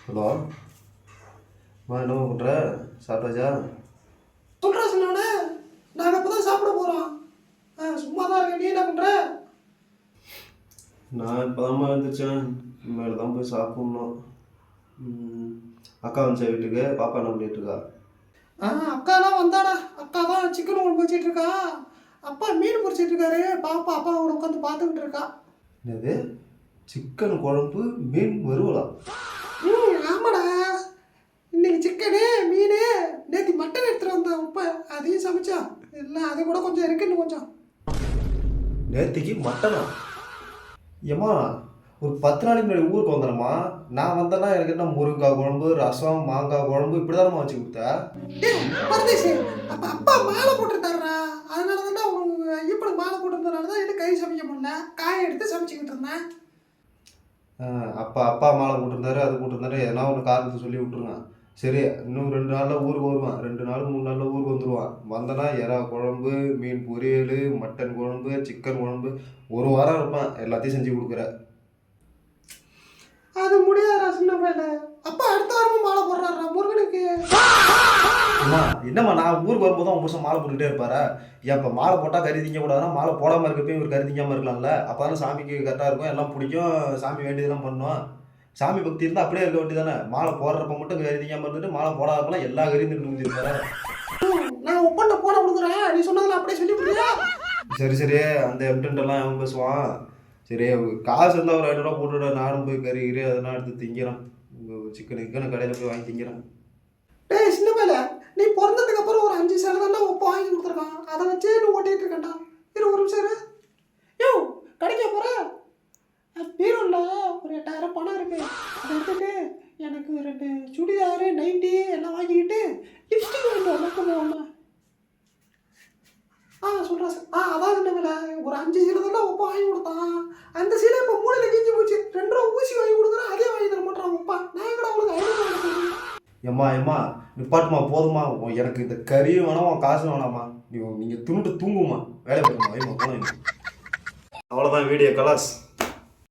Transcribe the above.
Hello என்ன பண்ணுற? சாப்பிட்டாச்சா? சொல்கிறா சொன்னோடனே நாங்கள் இப்போ தான் சாப்பிட போகிறோம். சும்மா தான் இருக்கேன். நீ என்ன பண்ணுற? நான் இப்போ தான் எழுந்திரிச்சேன். இனிமேல் தான் போய் சாப்பிட்ணும். அக்கா வந்துச்சா வீட்டுக்கு? பாப்பா என்ன பண்ணிட்டு இருக்கா? அக்காலாம் வந்தாடா. அக்கா தான் சிக்கன் குழம்பு வச்சிட்டு இருக்கா. அப்பா மீன் பொரிச்சிட்டு இருக்காரு. பாப்பா அப்பாவோட உட்காந்து பார்த்துக்கிட்டு இருக்கா. என்னது? சிக்கன் குழம்பு மீன் வறுவலா? ஆமாடா. இன்னைக்கு சிக்கனு மீன் நேற்று மட்டன் எடுத்துகிட்டு வந்தேன். உப்பை அதையும் சமைச்சா இல்லை, அது கூட கொஞ்சம் இருக்குன்னு கொஞ்சம். நேற்றுக்கு மட்டனா? ஏம்மா, ஒரு 10 நாளைக்கு முன்னாடி ஊருக்கு வந்துடும்மா. நான் வந்தேன்னா எனக்கு என்ன முருங்காய் குழம்பு, ரசம், மாங்காய் குழம்பு இப்படி தானம்மா வச்சு கொடுத்தா? பரதேசி, அப்போ அப்பா மாலை போட்டுருந்தாருடா. அதனால தானே அவங்க ஐயப்பனுக்கு மாலை போட்டிருந்ததுனால தான் எனக்கு கை சமைக்க முடியல. காயை எடுத்து சமைச்சிக்கிட்டு இருந்தேன். அப்பா மாலை போட்டிருந்தாரு, அது போட்டிருந்தாரு, எதனா ஒன்று காரணத்தை சொல்லி விட்ருங்க. சரி, இன்னும் 2 நாளில் ஊருக்கு வருவான். 2 நாள் 3 நாளில் ஊருக்கு வந்துடுவான். வந்தனா எறா குழம்பு, மீன் பொரியல், மட்டன் குழம்பு, சிக்கன் குழம்பு, ஒரு வாரம் இருப்பேன். எல்லாத்தையும் செஞ்சு கொடுக்குறேன். அது முடியாதா சின்ன பையல. அப்பா அடுத்த வாரமும் மாலை போடுறாரா முருகனுக்கு. அம்மா, என்னம்மா, நான் ஊருக்கு வரும்போது அவன் புருஷன் மாலை போட்டுக்கிட்டே இருப்பாரா? ஏன் இப்போ மாலை போட்டால் கறி திங்க கூடாதுன்னா மாலை போடாமல் இருக்கப்போ இவர் கறி திங்காமல் இருக்கலாம்ல? அப்போ தானே சாமிக்கு கரெக்டாக இருக்கும், எல்லாம் பிடிக்கும், சாமி வேண்டியதெல்லாம் பண்ணும். சாமி பக்தி இருந்தால் அப்படியே இருக்க வேண்டியதானே? மாலை போடுறப்ப மட்டும் கறி திங்காமல் இருந்துட்டு மாலை போடாதப்பெல்லாம் எல்லா கறியும் தின்னு முடிஞ்சிருப்பாரு. நான் ஒப்பந்த போட கொடுக்குறேன். நீ சொன்னதில் அப்படியே சொல்லி முடியா? சரி, அந்த எம்டென்ட்டெல்லாம் அவன் பேசுவான். சரி, காசு இருந்தால் ஒரு 500 போட்டுவிட, நானும் போய் கறி அதெல்லாம் எடுத்து திங்கிறேன். சிக்கனு கடையில் போய் வாங்கி திங்கிறேன். டேய் சின்ன பையல, நீ பிறந்ததுக்கு அப்புறம் ஒரு 5 சேலை தானே ஒப்ப வாங்கி கொடுத்துருக்கான். அதை வச்சே நீ ஓட்டிகிட்டு இருக்கேன்டா. இரு ஒரு நிமிஷம் இரு. யோ, கடைக்க போகிற பீரோல ஒரு 8000 பணம் இருக்கு. அதை எடுத்துட்டு எனக்கு 2 சுடிதாரு, நைட்டி எல்லாம் வாங்கிக்கிட்டு லிப்ஸ்டிக் வாங்கிட்டு வரலாம் போவோம்மா. சொல்கிறா சார். அதான் சின்ன பையல, ஒரு 5 சீலை தானே ஒப்ப வாங்கி கொடுத்தான். அந்த சீலை இப்போ மூளையில் கிஞ்சி போச்சு. 2 ரூபா ஊசி வாங்கி கொடுக்குறேன், அதே வாங்கி தர மாட்டான் ஒப்பா. நான் கூட அவளுக்கு 500 எம்மா நிப்பாட்டுமா, போதுமா? எனக்கு இந்த கறியும் வேணாம், உன் காசும் வேணாமா? நீங்கள் துணுட்டு தூங்குமா, வேலை பார்க்குமா, வைமா போன. அவ்வளோதான், வீடியோ கலாஸ்.